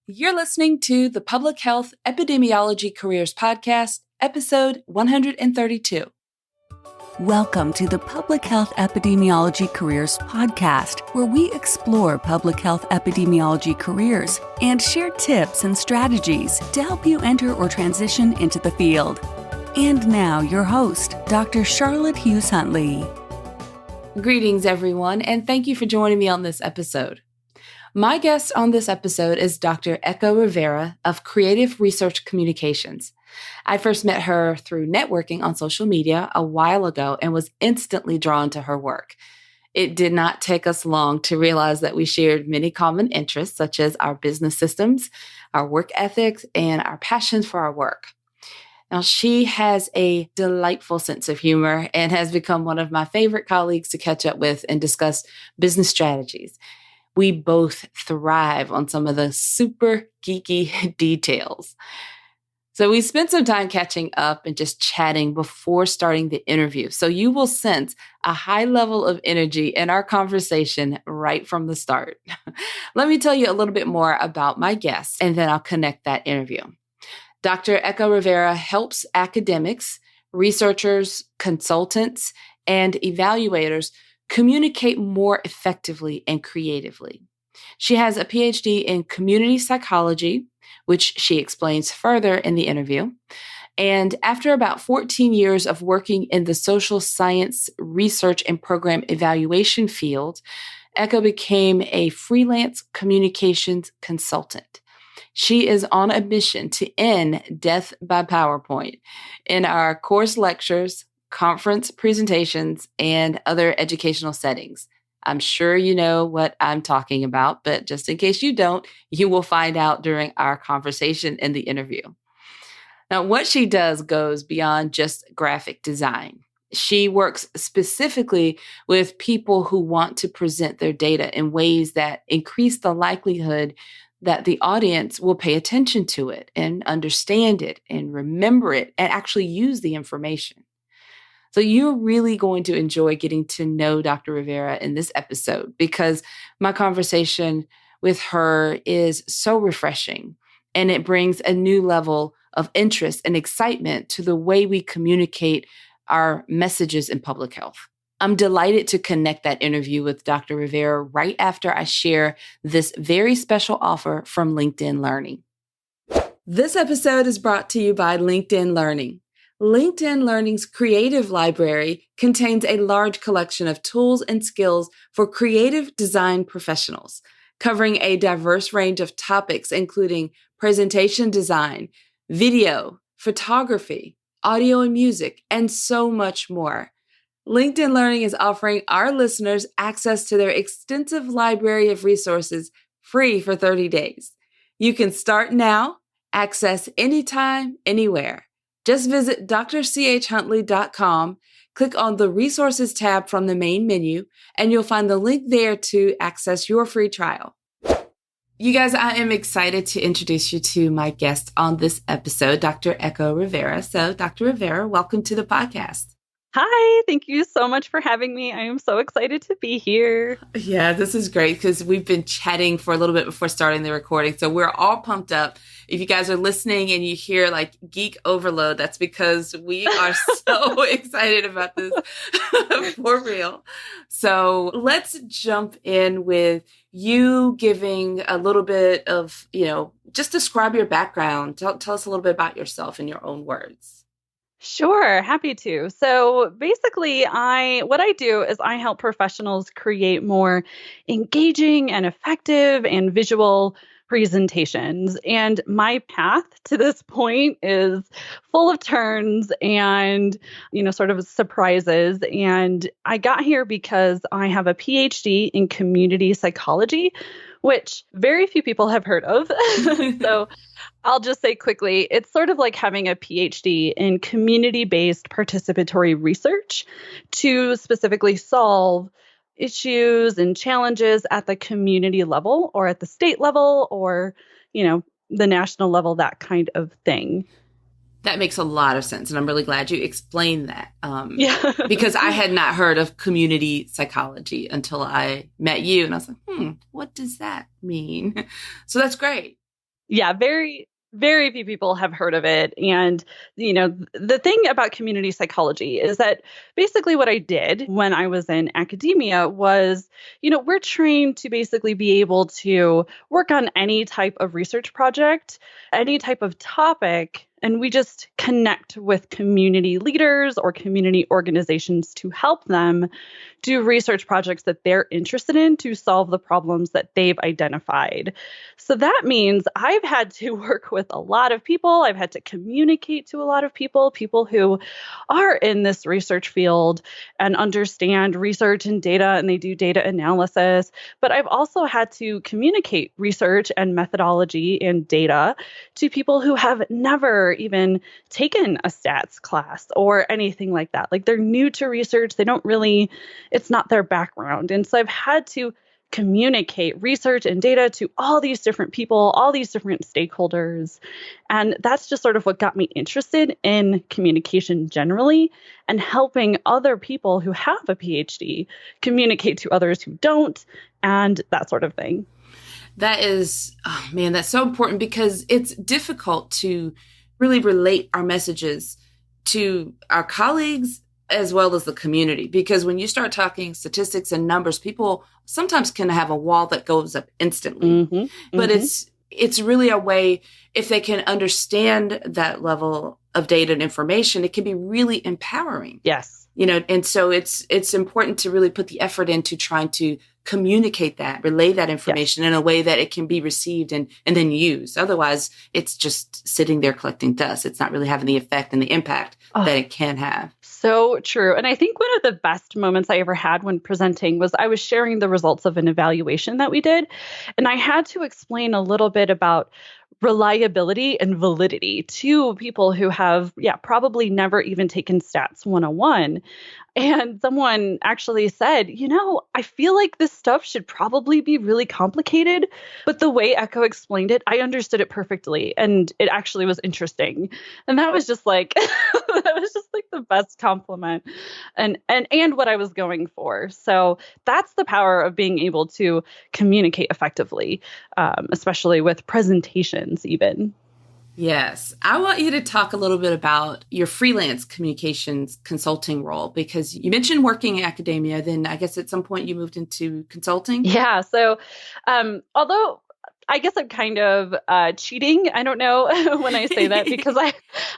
You're listening to the Public Health Epidemiology Careers Podcast, episode 132. Welcome to the Public Health Epidemiology Careers Podcast, where we explore public health epidemiology careers and share tips and strategies to help you enter or transition into the field. And now, your host, Dr. Charlotte Hughes Huntley. Greetings, everyone, and thank you for joining me on this episode. My guest on this episode is Dr. Rivera of Creative Research Communications. I first met her through networking on social media a while ago and was instantly drawn to her work. It did not take us long to realize that we shared many common interests, such as our business systems, our work ethics, and our passions for our work. Now, she has a delightful sense of humor and has become one of my favorite colleagues to catch up with and discuss business strategies. We both thrive on some of the super geeky details. So we spent some time catching up and just chatting before starting the interview. So you will sense a high level of energy in our conversation right from the start. Let me tell you a little bit more about my guest, and then I'll connect that interview. Dr. Rivera helps academics, researchers, consultants, and evaluators communicate more effectively and creatively. She has a PhD in community psychology, which she explains further in the interview. And after about 14 years of working in the social science research and program evaluation field, Echo became a freelance communications consultant. She is on a mission to end death by PowerPoint in our course lectures, conference presentations, and other educational settings. I'm sure you know what I'm talking about, but just in case you don't, you will find out during our conversation in the interview. Now, what she does goes beyond just graphic design. She works specifically with people who want to present their data in ways that increase the likelihood that the audience will pay attention to it and understand it and remember it and actually use the information. So you're really going to enjoy getting to know Dr. Rivera in this episode because my conversation with her is so refreshing and it brings a new level of interest and excitement to the way we communicate our messages in public health. I'm delighted to connect that interview with Dr. Rivera right after I share this very special offer from LinkedIn Learning. This episode is brought to you by LinkedIn Learning. LinkedIn Learning's Creative Library contains a large collection of tools and skills for creative design professionals, covering a diverse range of topics, including presentation design, video, photography, audio and music, and so much more. LinkedIn Learning is offering our listeners access to their extensive library of resources free for 30 days. You can start now, access anytime, anywhere. Just visit drchuntley.com, click on the Resources tab from the main menu, and you'll find the link there to access your free trial. You guys, I am excited to introduce you to my guest on this episode, Dr. Rivera. So, Dr. Rivera, welcome to the podcast. Hi, thank you so much for having me. I am so excited to be here. Yeah, this is great because we've been chatting for a little bit before starting the recording. So we're all pumped up. If you guys are listening and you hear like geek overload, that's because we are so excited about this for real. So let's jump in with you giving a little bit of, just describe your background. Tell us a little bit about yourself in your own words. Sure, happy to. So basically, what I do is I help professionals create more engaging and effective and visual presentations. And my path to this point is full of turns and, sort of surprises. And I got here because I have a PhD in community psychology, which very few people have heard of. So I'll just say quickly, it's sort of like having a PhD in community-based participatory research to specifically solve issues and challenges at the community level or at the state level or, the national level, that kind of thing. That makes a lot of sense. And I'm really glad you explained that. Yeah. Because I had not heard of community psychology until I met you. And I was like, what does that mean? So that's great. Yeah, very, very few people have heard of it. And, the thing about community psychology is that basically what I did when I was in academia was, we're trained to basically be able to work on any type of research project, any type of topic. And we just connect with community leaders or community organizations to help them do research projects that they're interested in to solve the problems that they've identified. So that means I've had to work with a lot of people. I've had to communicate to a lot of people who are in this research field and understand research and data, and they do data analysis. But I've also had to communicate research and methodology and data to people who have never even taken a stats class or anything like that. Like they're new to research. They don't really, it's not their background. And so I've had to communicate research and data to all these different people, all these different stakeholders. And that's just sort of what got me interested in communication generally and helping other people who have a PhD communicate to others who don't, and that sort of thing. That is, oh man, that's so important because it's difficult to really relate our messages to our colleagues as well as the community. Because when you start talking statistics and numbers, people sometimes can have a wall that goes up instantly. Mm-hmm. But it's really a way, if they can understand that level of data and information, it can be really empowering. Yes. And so it's important to really put the effort into trying to communicate that, relay that information in a way that it can be received and then used. Otherwise, it's just sitting there collecting dust. It's not really having the effect and the impact that it can have. So true. And I think one of the best moments I ever had when presenting was I was sharing the results of an evaluation that we did. And I had to explain a little bit about reliability and validity to people who have, probably never even taken Stats 101. And someone actually said, I feel like this stuff should probably be really complicated, but the way Echo explained it, I understood it perfectly. And it actually was interesting. And that was just like, the best compliment and what I was going for. So that's the power of being able to communicate effectively, especially with presentations even. Yes. I want you to talk a little bit about your freelance communications consulting role, because you mentioned working in academia, then I guess at some point you moved into consulting. Yeah. So although I guess I'm kind of cheating, I don't know when I say that, because I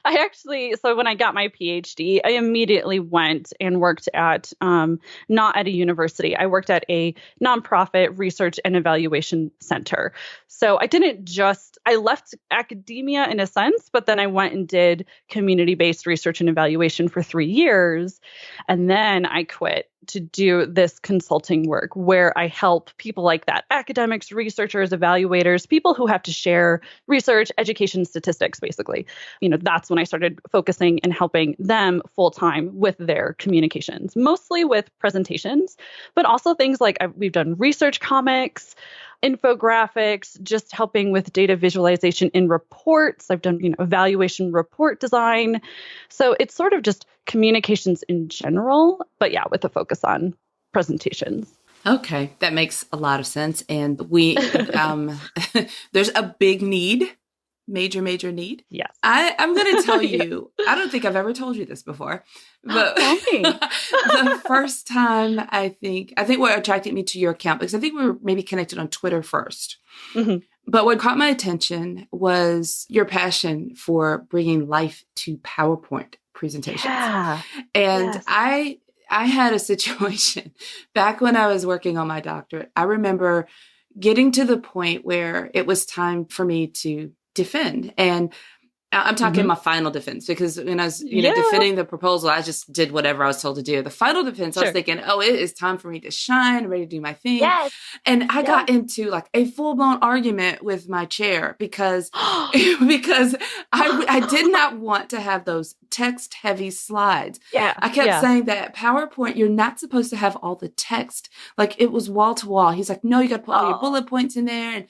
actually, so when I got my PhD, I immediately went and worked at, not at a university, I worked at a nonprofit research and evaluation center. So I left academia in a sense, but then I went and did community-based research and evaluation for 3 years. And then I quit to do this consulting work where I help people like that, academics, researchers, evaluators, people who have to share research, education, statistics, basically. That's when I started focusing and helping them full time with their communications, mostly with presentations, but also things like we've done research comics, infographics, just helping with data visualization in reports. I've done, evaluation report design. So it's sort of just communications in general, but with a focus on presentations. Okay, that makes a lot of sense. And we, there's a big need, major need. Yes. I'm going to tell you, I don't think I've ever told you this before, but the first time I think what attracted me to your account, because I think we were maybe connected on Twitter first. Mm-hmm. But what caught my attention was your passion for bringing life to PowerPoint presentations. Yeah. And yes. I had a situation back when I was working on my doctorate. I remember getting to the point where it was time for me to defend. And I'm talking my final defense, because when I was, defending the proposal, I just did whatever I was told to do. The final defense, I was thinking, it is time for me to shine, I'm ready to do my thing. Yes. And I got into like a full-blown argument with my chair because I did not want to have those text-heavy slides. Yeah. I kept saying that PowerPoint, you're not supposed to have all the text. Like it was wall-to-wall. He's like, no, you got to put all your bullet points in there.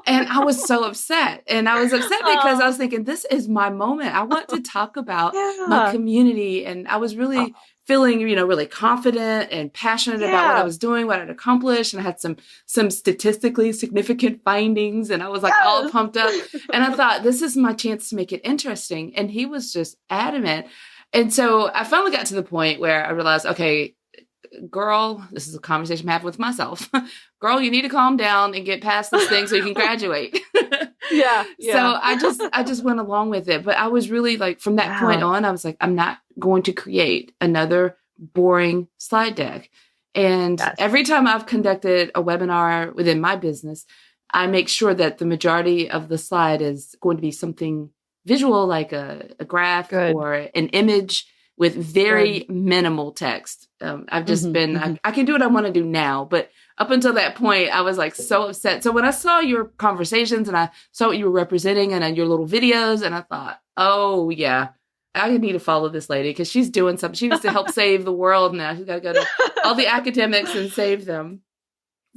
And I was so upset. And I was upset because I was thinking, this is my moment. I want to talk about my community. And I was really feeling, really confident and passionate about what I was doing, what I'd accomplished. And I had some statistically significant findings, and I was like all pumped up. And I thought, this is my chance to make it interesting. And he was just adamant. And so I finally got to the point where I realized, okay, girl, this is a conversation I'm having with myself. Girl, you need to calm down and get past this thing so you can graduate. Yeah. So I just went along with it. But I was really like, from that point on, I was like, I'm not going to create another boring slide deck. And every time I've conducted a webinar within my business, I make sure that the majority of the slide is going to be something visual, like a graph or an image with very minimal text. I've just been, I can do what I want to do now, but up until that point, I was like so upset. So when I saw your conversations and I saw what you were representing and your little videos, and I thought, oh yeah, I need to follow this lady because she's doing something. She needs to help save the world now. She's got to go to all the academics and save them.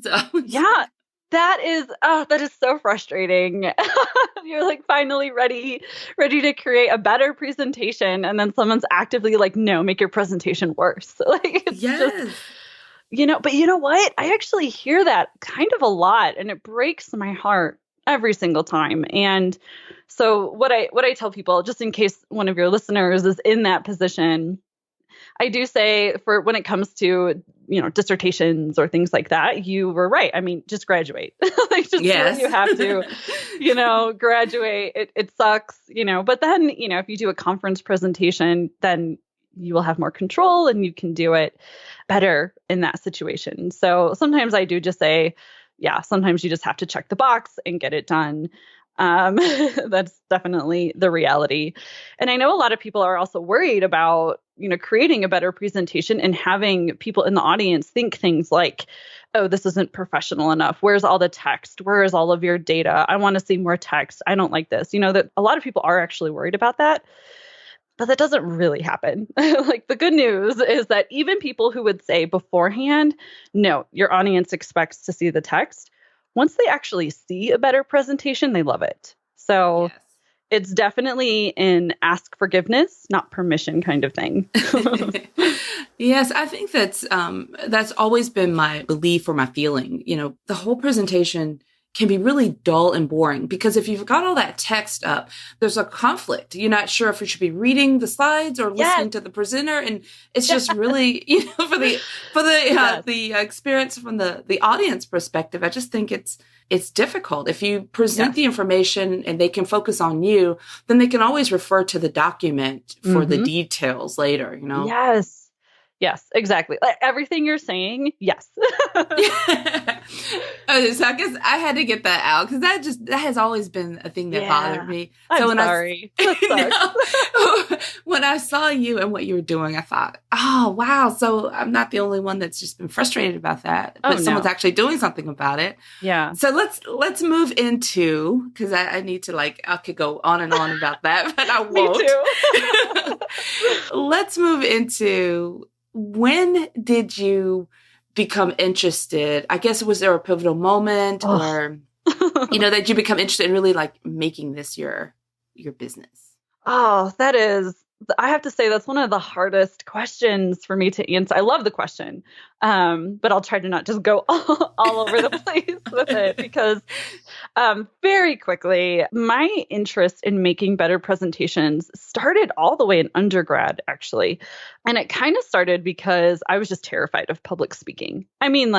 So yeah. That is so frustrating. You're like finally ready to create a better presentation, and then someone's actively like, no, make your presentation worse. Like, it's just, but you know what? I actually hear that kind of a lot, and it breaks my heart every single time. And so what I tell people, just in case one of your listeners is in that position, I do say, for when it comes to, dissertations or things like that, you were right. I mean, just graduate. Like, just do what you have to, graduate. It sucks, but then, if you do a conference presentation, then you will have more control and you can do it better in that situation. So sometimes I do just say, sometimes you just have to check the box and get it done. That's definitely the reality. And I know a lot of people are also worried about, creating a better presentation and having people in the audience think things like, oh, this isn't professional enough. Where's all the text? Where is all of your data? I want to see more text. I don't like this. That a lot of people are actually worried about that. But that doesn't really happen. Like, the good news is that even people who would say beforehand, no, your audience expects to see the text, once they actually see a better presentation, they love it. So it's definitely an ask forgiveness, not permission kind of thing. Yes, I think that's always been my belief or my feeling. The whole presentation can be really dull and boring because if you've got all that text up, there's a conflict. You're not sure if you should be reading the slides or listening to the presenter, and it's just really, for the experience from the audience perspective, I just think it's difficult. If you present the information and they can focus on you, then they can always refer to the document for the details later. Yes, exactly. Like everything you're saying, yes. Okay, so I guess I had to get that out because that has always been a thing that bothered me. I'm sorry. When I saw you and what you were doing, I thought, oh, wow. So I'm not the only one that's just been frustrated about that, but someone's actually doing something about it. Yeah. So let's move into, because I need to I could go on and on about that, but I won't. Me too. Let's move into, when did you become interested? I guess, was there a pivotal moment or, that you become interested in really making this your business? Oh, I have to say that's one of the hardest questions for me to answer. I love the question, but I'll try to not just go all over the place with it because very quickly, my interest in making better presentations started all the way in undergrad, actually. And it kind of started because I was just terrified of public speaking. I mean,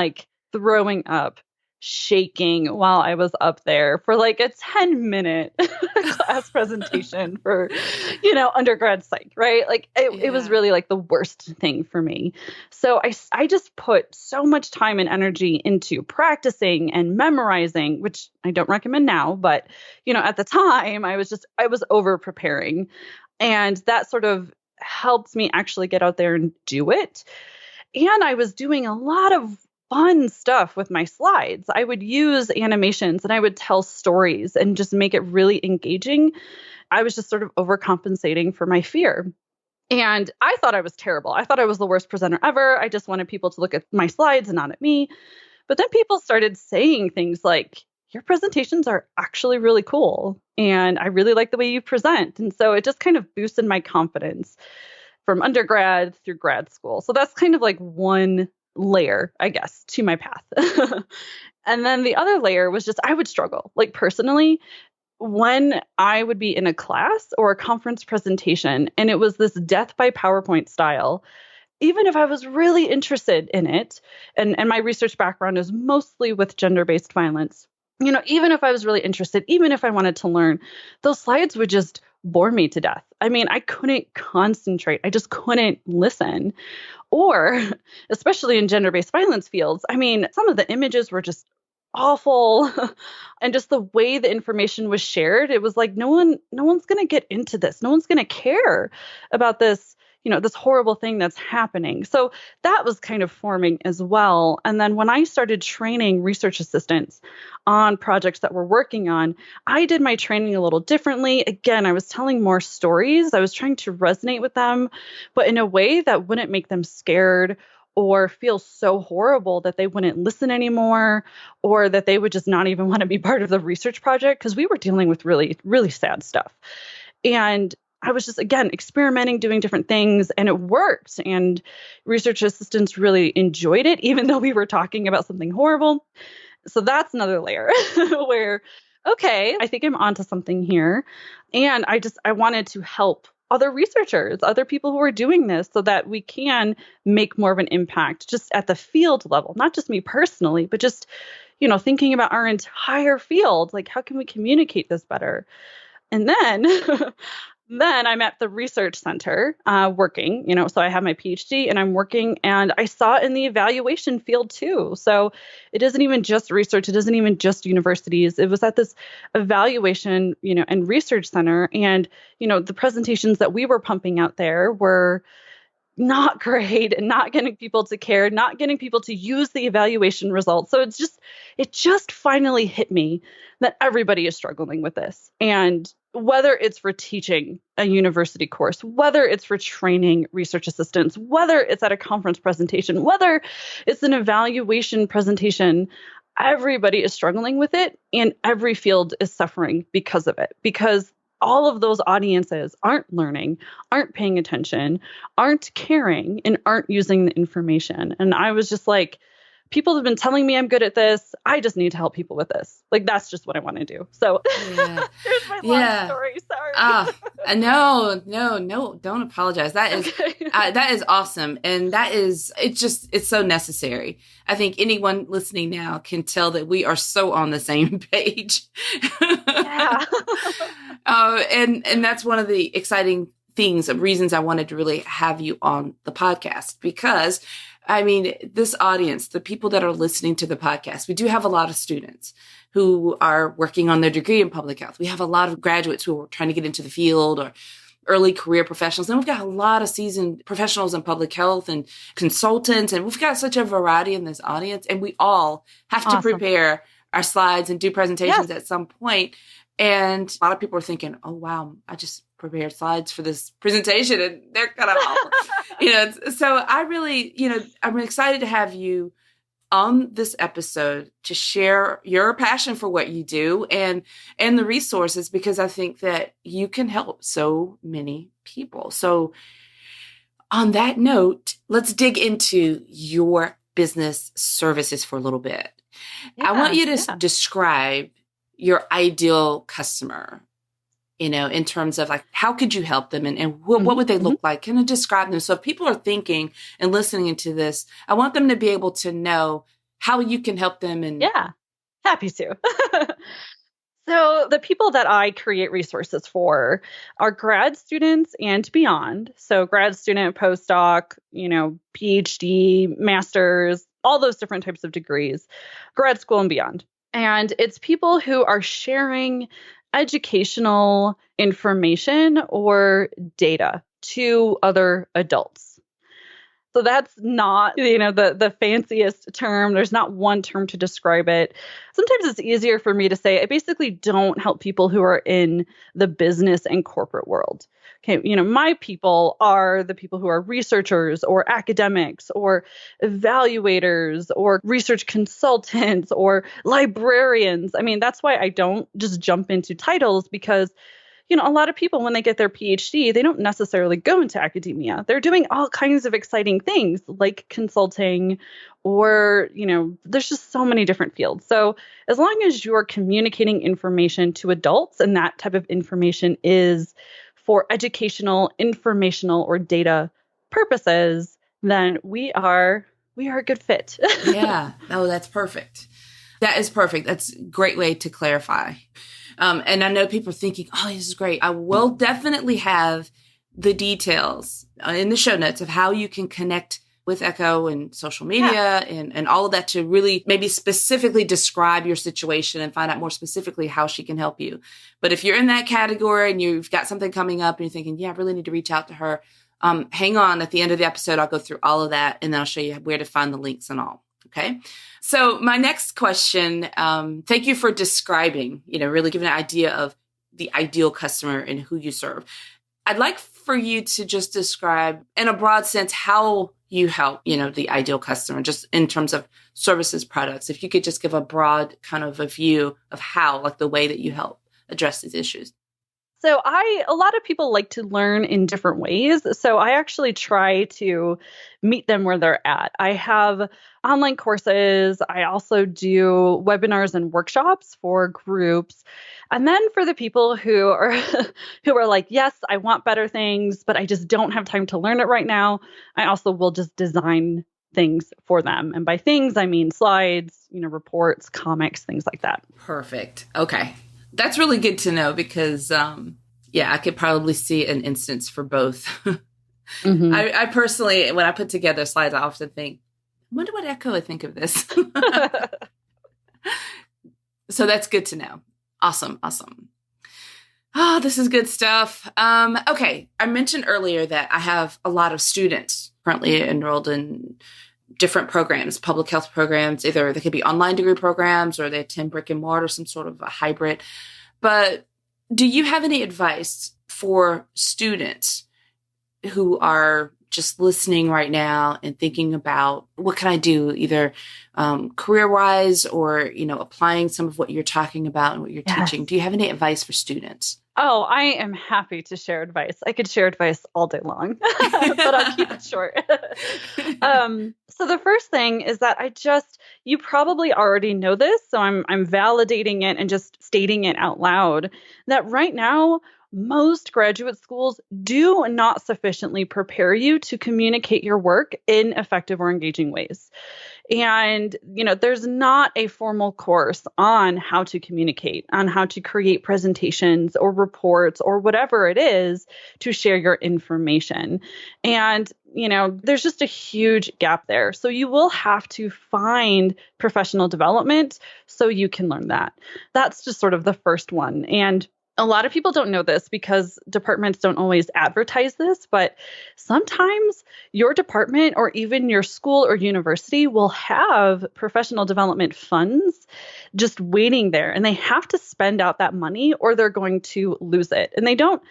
throwing up, shaking while I was up there for a 10-minute class presentation for, undergrad psych, right? It was really the worst thing for me. So I just put so much time and energy into practicing and memorizing, which I don't recommend now, but, at the time I was over preparing, and that sort of helped me actually get out there and do it. And I was doing a lot of fun stuff with my slides. I would use animations and I would tell stories and just make it really engaging. I was just sort of overcompensating for my fear. And I thought I was terrible. I thought I was the worst presenter ever. I just wanted people to look at my slides and not at me. But then people started saying things like, your presentations are actually really cool. And I really like the way you present. And so it just kind of boosted my confidence. from undergrad through grad school. So that's kind of like one layer, I guess, to my path. And then the other layer was just I would struggle, like personally, when I would be in a class or a conference presentation, and it was this death by PowerPoint style. Even if I was really interested in it, and my research background is mostly with gender-based violence, even if I was really interested, even if I wanted to learn, those slides would just bore me to death. I mean, I couldn't concentrate. I just couldn't listen. Or, especially in gender-based violence fields, I mean, some of the images were just awful. And just the way the information was shared, it was like, no one's going to get into this. No one's going to care about this, this horrible thing that's happening. So that was kind of forming as well. And then when I started training research assistants on projects that we're working on, I did my training a little differently. Again, I was telling more stories. I was trying to resonate with them, but in a way that wouldn't make them scared or feel so horrible that they wouldn't listen anymore, or that they would just not even want to be part of the research project, because we were dealing with really, really sad stuff. And I was just, again, experimenting, doing different things, and it worked. And research assistants really enjoyed it, even though we were talking about something horrible. So that's another layer where, okay, I think I'm onto something here. And I wanted to help other researchers, other people who are doing this, so that we can make more of an impact just at the field level, not just me personally, but just, thinking about our entire field. Like, how can we communicate this better? And then Then I'm at the research center working, so I have my PhD and I'm working, and I saw it in the evaluation field too. So it isn't even just research. It isn't even just universities. It was at this evaluation, and research center. And, the presentations that we were pumping out there were not great and not getting people to care, not getting people to use the evaluation results. So it just finally hit me that everybody is struggling with this. And whether it's for teaching a university course, whether it's for training research assistants, whether it's at a conference presentation, whether it's an evaluation presentation, everybody is struggling with it, and every field is suffering because of it, because all of those audiences aren't learning, aren't paying attention, aren't caring, and aren't using the information. And I was just like, people have been telling me I'm good at this. I just need to help people with this. Like, that's just what I want to do. So yeah. Here's my long story. Sorry. No, don't apologize. That is, Okay. that is awesome. And it's so necessary. I think anyone listening now can tell that we are so on the same page. Yeah. And that's one of the exciting reasons I wanted to really have you on the podcast, because I mean, this audience, the people that are listening to the podcast, we do have a lot of students who are working on their degree in public health. We have a lot of graduates who are trying to get into the field, or early career professionals. And we've got a lot of seasoned professionals in public health and consultants. And we've got such a variety in this audience. And we all have to prepare our slides and do presentations at some point. And a lot of people are thinking, oh, wow, I just prepared slides for this presentation and they're kind of awful. So I really, I'm excited to have you on this episode to share your passion for what you do and the resources, because I think that you can help so many people. So on that note, let's dig into your business services for a little bit. I want you to describe your ideal customer, in terms of like, how could you help them and what would they look like? Can you describe them? So if people are thinking and listening to this, I want them to be able to know how you can help them. And yeah, happy to. So the people that I create resources for are grad students and beyond. So grad student, postdoc, PhD, master's, all those different types of degrees, grad school and beyond. And it's people who are sharing educational information or data to other adults. So that's not, the fanciest term. There's not one term to describe it. Sometimes it's easier for me to say, I basically don't help people who are in the business and corporate world. Okay, my people are the people who are researchers or academics or evaluators or research consultants or librarians. I mean, that's why I don't just jump into titles, because a lot of people, when they get their PhD, they don't necessarily go into academia. They're doing all kinds of exciting things like consulting or, there's just so many different fields. So as long as you're communicating information to adults and that type of information is for educational, informational, or data purposes, then we are a good fit. Yeah. Oh, that's perfect. That is perfect. That's a great way to clarify. And I know people are thinking, oh, this is great. I will definitely have the details in the show notes of how you can connect with Echo and social media and all of that to really maybe specifically describe your situation and find out more specifically how she can help you. But if you're in that category and you've got something coming up and you're thinking, yeah, I really need to reach out to her, hang on. At the end of the episode, I'll go through all of that and then I'll show you where to find the links and all. Okay. So my next question, thank you for describing, really giving an idea of the ideal customer and who you serve. I'd like for you to just describe in a broad sense how you help, the ideal customer, just in terms of services, products. If you could just give a broad kind of a view of how, like the way that you help address these issues. So a lot of people like to learn in different ways. So I actually try to meet them where they're at. I have online courses. I also do webinars and workshops for groups. And then for the people who are like, yes, I want better things, but I just don't have time to learn it right now, I also will just design things for them. And by things, I mean slides, reports, comics, things like that. Perfect. Okay. That's really good to know because, I could probably see an instance for both. Mm-hmm. I personally, when I put together slides, I often think, I wonder what Echo would think of this. So that's good to know. Awesome. Oh, this is good stuff. Okay. I mentioned earlier that I have a lot of students currently enrolled in different programs, public health programs. Either they could be online degree programs or they attend brick and mortar, some sort of a hybrid. But do you have any advice for students who are just listening right now and thinking about what can I do either career-wise or, applying some of what you're talking about and what you're teaching? Do you have any advice for students? Oh, I am happy to share advice. I could share advice all day long, but I'll keep it short. So the first thing is that you probably already know this, so I'm validating it and just stating it out loud, that right now, most graduate schools do not sufficiently prepare you to communicate your work in effective or engaging ways. And, there's not a formal course on how to communicate, on how to create presentations or reports or whatever it is to share your information. And, there's just a huge gap there. So you will have to find professional development so you can learn that. That's just sort of the first one. And a lot of people don't know this because departments don't always advertise this, but sometimes your department or even your school or university will have professional development funds just waiting there, and they have to spend out that money or they're going to lose it. And they don't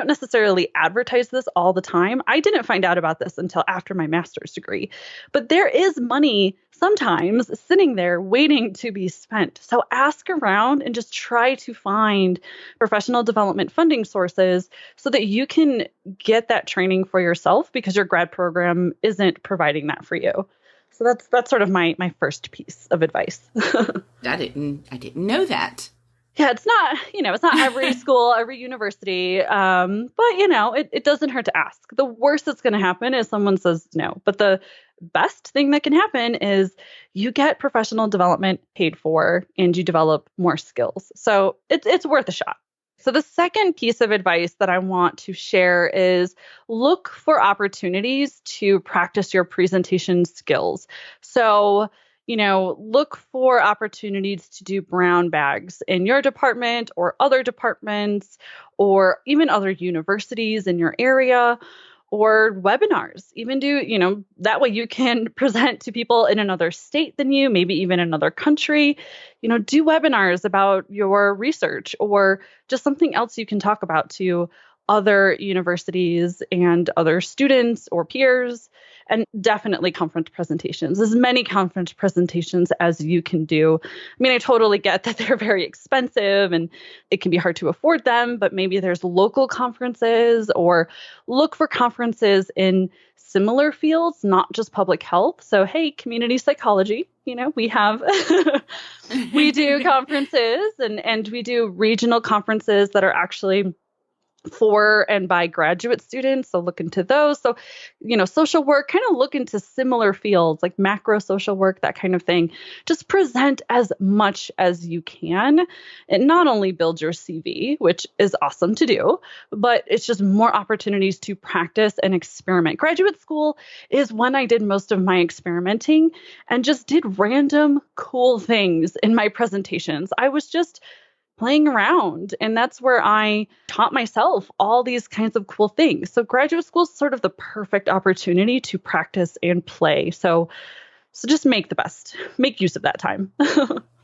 necessarily advertise this all the time. I didn't find out about this until after my master's degree, but there is money sometimes sitting there waiting to be spent. So ask around and just try to find professional development funding sources so that you can get that training for yourself because your grad program isn't providing that for you. So that's sort of my first piece of advice. I didn't know that. Yeah, it's not every school, every university, but it doesn't hurt to ask. The worst that's going to happen is someone says no, but the best thing that can happen is you get professional development paid for and you develop more skills. So it's worth a shot. So the second piece of advice that I want to share is look for opportunities to practice your presentation skills. So look for opportunities to do brown bags in your department or other departments or even other universities in your area or webinars. Even do, that way you can present to people in another state than you, maybe even another country. Do webinars about your research or just something else you can talk about to other universities and other students or peers, and definitely conference presentations, as many conference presentations as you can do. I mean, I totally get that they're very expensive and it can be hard to afford them, but maybe there's local conferences, or look for conferences in similar fields, not just public health. So, hey, community psychology, we have, we do conferences and we do regional conferences that are actually for and by graduate students. So look into those. So, social work, kind of look into similar fields like macro social work, that kind of thing. Just present as much as you can. It not only builds your CV, which is awesome to do, but it's just more opportunities to practice and experiment. Graduate school is when I did most of my experimenting and just did random cool things in my presentations. I was just playing around. And that's where I taught myself all these kinds of cool things. So graduate school is sort of the perfect opportunity to practice and play. So just make use of that time.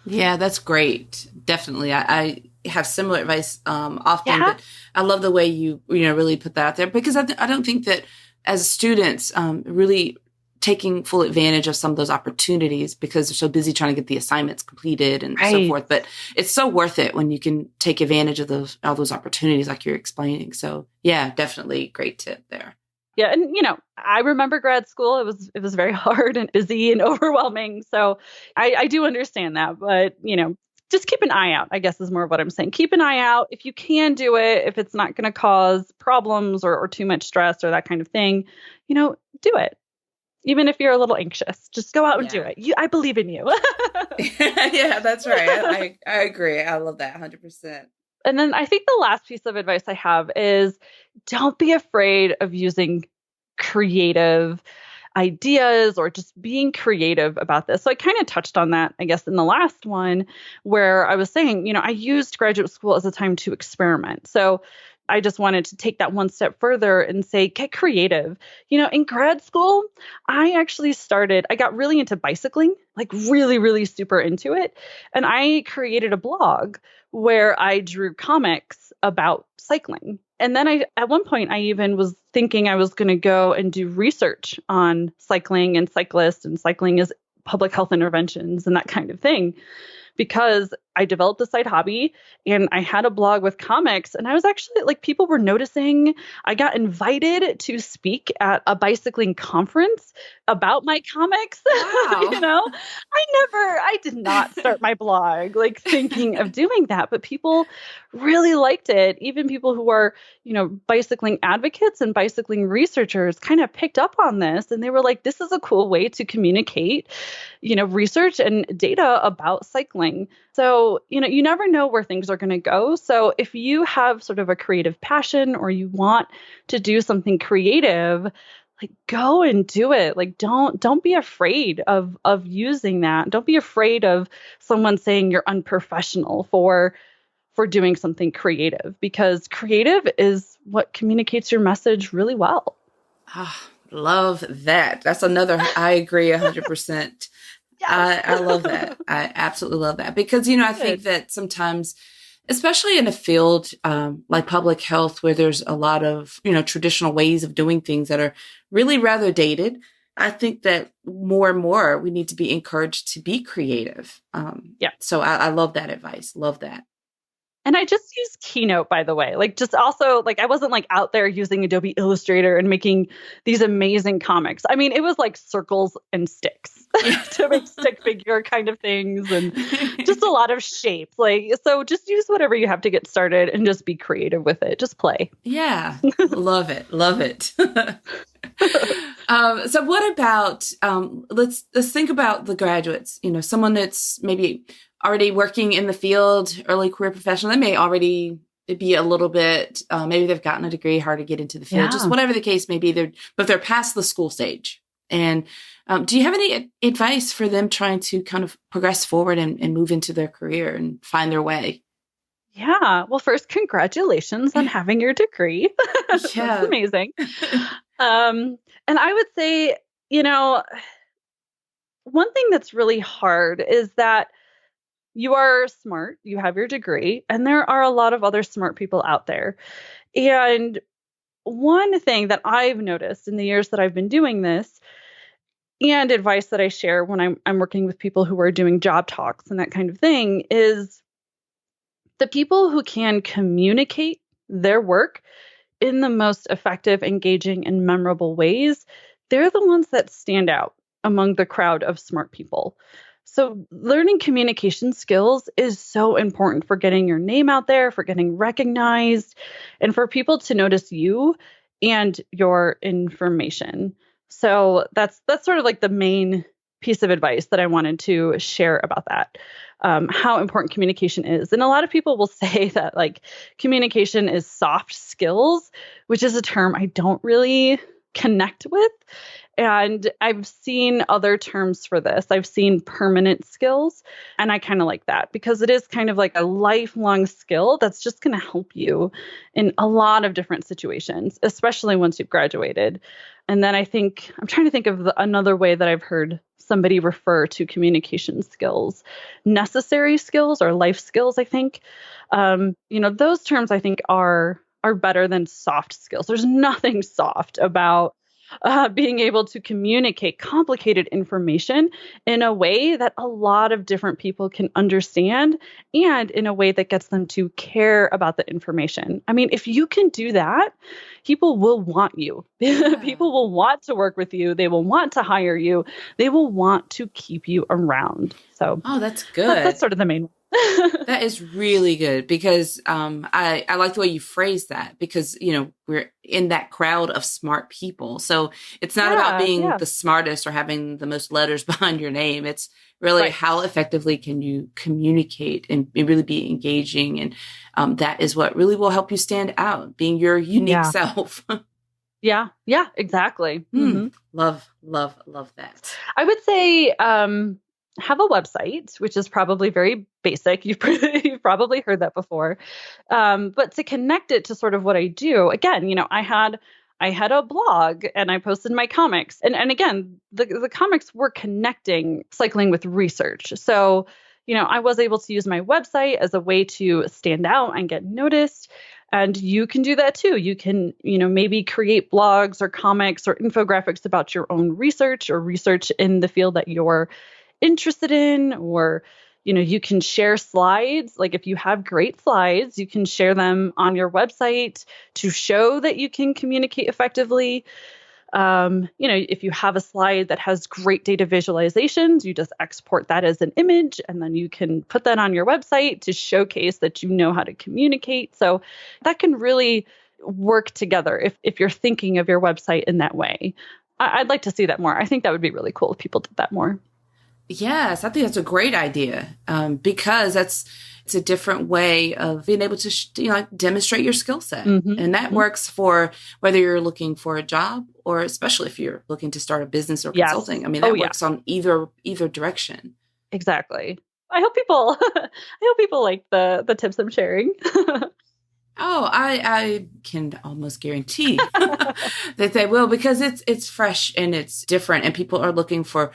Yeah, that's great. Definitely. I have similar advice often, Yeah. but I love the way you really put that out there, because I don't think that as students really taking full advantage of some of those opportunities because they're so busy trying to get the assignments completed and so forth. But it's so worth it when you can take advantage of all those opportunities like you're explaining. So yeah, definitely great tip there. Yeah. And, I remember grad school. It was very hard and busy and overwhelming. So I do understand that. But, just keep an eye out, I guess is more of what I'm saying. Keep an eye out. If you can do it, if it's not going to cause problems or too much stress or that kind of thing, do it. Even if you're a little anxious, just go out and do it. I believe in you. Yeah, that's right. I agree. I love that 100%. And then I think the last piece of advice I have is don't be afraid of using creative ideas or just being creative about this. So I kind of touched on that, I guess, in the last one where I was saying, I used graduate school as a time to experiment. So I just wanted to take that one step further and say, get creative. In grad school, I got really into bicycling, like really, really super into it. And I created a blog where I drew comics about cycling. And then at one point, I even was thinking I was going to go and do research on cycling and cyclists and cycling as public health interventions and that kind of thing, because I developed a side hobby and I had a blog with comics, and I was actually people were noticing. I got invited to speak at a bicycling conference about my comics. Wow. I did not start my blog thinking of doing that, but people really liked it. Even people who are, bicycling advocates and bicycling researchers kind of picked up on this, and they were like, this is a cool way to communicate, research and data about cycling. So, you never know where things are going to go. So if you have sort of a creative passion or you want to do something creative, go and do it. Don't be afraid of using that. Don't be afraid of someone saying you're unprofessional for doing something creative, because creative is what communicates your message really well. Love that. That's another, I agree 100%. Yes. I love that. I absolutely love that, because, I think that sometimes, especially in a field like public health, where there's a lot of, traditional ways of doing things that are really rather dated, I think that more and more we need to be encouraged to be creative. So I love that advice. Love that. And I just use Keynote, by the way. I wasn't out there using Adobe Illustrator and making these amazing comics. I mean, it was circles and sticks to make stick figure kind of things, and just a lot of shapes. So just use whatever you have to get started and just be creative with it. Just play. Yeah. Love it. Love it. So what about, let's think about the graduates, someone that's maybe already working in the field, early career professional. They may already be a little bit, maybe they've gotten a degree, hard to get into the field, just whatever the case may be, but they're past the school stage. And do you have any advice for them trying to kind of progress forward and move into their career and find their way? Yeah. Well, first, congratulations on having your degree. That's amazing. And I would say, one thing that's really hard is that you are smart, you have your degree, and there are a lot of other smart people out there. And one thing that I've noticed in the years that I've been doing this, and advice that I share when I'm working with people who are doing job talks and that kind of thing, is the people who can communicate their work in the most effective, engaging, and memorable ways, they're the ones that stand out among the crowd of smart people. So learning communication skills is so important for getting your name out there, for getting recognized, and for people to notice you and your information. So that's sort of like the main piece of advice that I wanted to share about that. How important communication is. And a lot of people will say that like communication is soft skills, which is a term I don't really connect with. And I've seen other terms for this. I've seen permanent skills, and I kind of like that because it is kind of like a lifelong skill that's just going to help you in a lot of different situations, especially once you've graduated. And then I'm trying to think of another way that I've heard somebody refer to communication skills, necessary skills or life skills, I think. Those terms I think are better than soft skills. There's nothing soft about being able to communicate complicated information in a way that a lot of different people can understand and in a way that gets them to care about the information. I mean, if you can do that, people will want you. Yeah. People will want to work with you. They will want to hire you. They will want to keep you around. So, that's good. That's sort of the main one. That is really good because I like the way you phrase that because, we're in that crowd of smart people. So it's not about being the smartest or having the most letters behind your name. It's really how effectively can you communicate and really be engaging. And that is what really will help you stand out, being your unique self. Yeah, exactly. Mm-hmm. Love that. I would say have a website, which is probably very basic. You've probably heard that before. But to connect it to sort of what I do, again, I had a blog and I posted my comics. And again, the comics were connecting cycling with research. So, I was able to use my website as a way to stand out and get noticed. And you can do that too. You can, maybe create blogs or comics or infographics about your own research or research in the field that you're interested in, or you can share slides. Like if you have great slides, you can share them on your website to show that you can communicate effectively. If you have a slide that has great data visualizations, you just export that as an image and then you can put that on your website to showcase that you know how to communicate. So that can really work together if you're thinking of your website in that way. I'd like to see that more. I think that would be really cool if people did that more. Yes, I think that's a great idea because it's a different way of being able to demonstrate your skill set. Mm-hmm. And that works for whether you're looking for a job or especially if you're looking to start a business or consulting. I mean, that works on either direction. Exactly. I hope people like the tips I'm sharing. Oh, I can almost guarantee that they will because it's fresh and it's different and people are looking for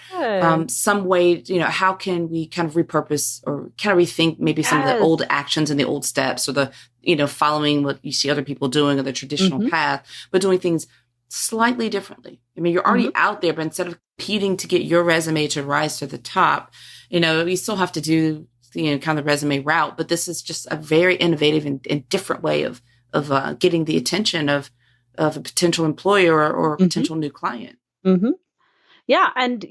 some way, how can we kind of repurpose or kind of rethink maybe some of the old actions and the old steps or the, following what you see other people doing or the traditional path, but doing things slightly differently. I mean, you're already out there, but instead of competing to get your resume to rise to the top, you still have to do kind of the resume route, but this is just a very innovative and different way of getting the attention of a potential employer or a potential new client. Mm-hmm. Yeah. And,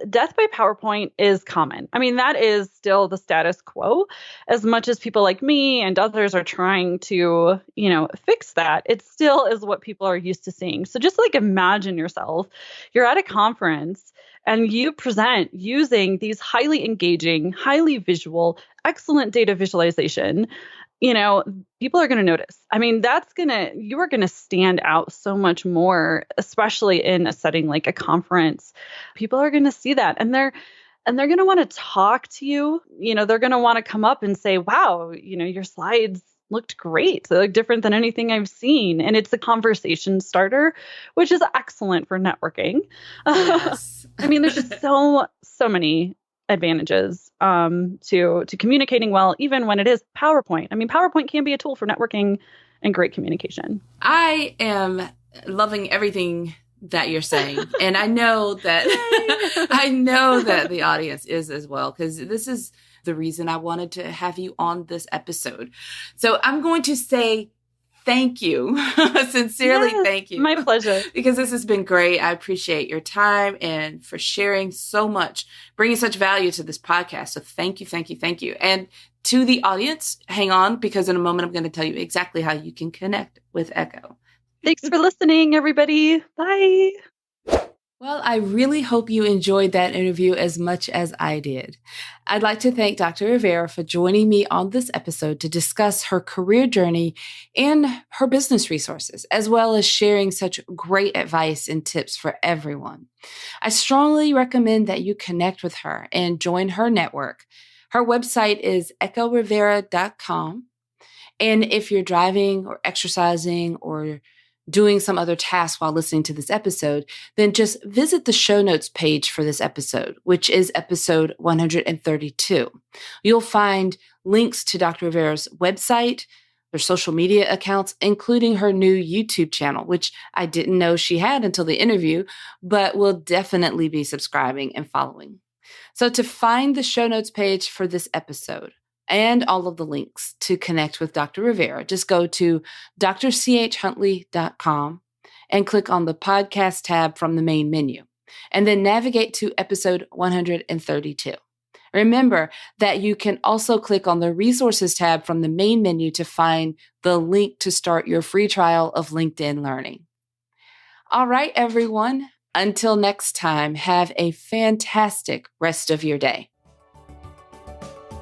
death by PowerPoint is common. I mean, that is still the status quo. As much as people like me and others are trying to, fix that, it still is what people are used to seeing. So just like imagine yourself, you're at a conference and you present using these highly engaging, highly visual, excellent data visualization. People are going to notice. I mean, you are going to stand out so much more, especially in a setting like a conference. People are going to see that and they're going to want to talk to you. They're going to want to come up and say, wow, your slides looked great. They look different than anything I've seen. And it's a conversation starter, which is excellent for networking. Yes. I mean, there's just so many advantages to communicating well, even when it is PowerPoint. I mean, PowerPoint can be a tool for networking and great communication. I am loving everything that you're saying. And I know that the audience is as well, because this is the reason I wanted to have you on this episode. So I'm going to say thank you. Sincerely, Yes, thank you. my pleasure. Because this has been great. I appreciate your time and for sharing so much, bringing such value to this podcast. So thank you, thank you, thank you. And to the audience, hang on, because in a moment I'm going to tell you exactly how you can connect with Echo. Thanks for listening, everybody. Bye. Well, I really hope you enjoyed that interview as much as I did. I'd like to thank Dr. Rivera for joining me on this episode to discuss her career journey and her business resources, as well as sharing such great advice and tips for everyone. I strongly recommend that you connect with her and join her network. Her website is echorivera.com. And if you're driving or exercising or doing some other task while listening to this episode, then just visit the show notes page for this episode, which is episode 132. You'll find links to Dr. Rivera's website, their social media accounts, including her new YouTube channel, which I didn't know she had until the interview, but will definitely be subscribing and following. So to find the show notes page for this episode, and all of the links to connect with Dr. Rivera, just go to drchuntley.com and click on the podcast tab from the main menu, and then navigate to episode 132. Remember that you can also click on the resources tab from the main menu to find the link to start your free trial of LinkedIn Learning. All right, everyone. Until next time, have a fantastic rest of your day.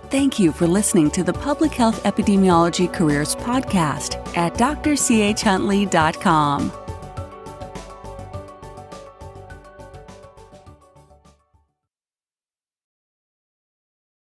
Thank you for listening to the Public Health Epidemiology Careers Podcast at drchuntley.com.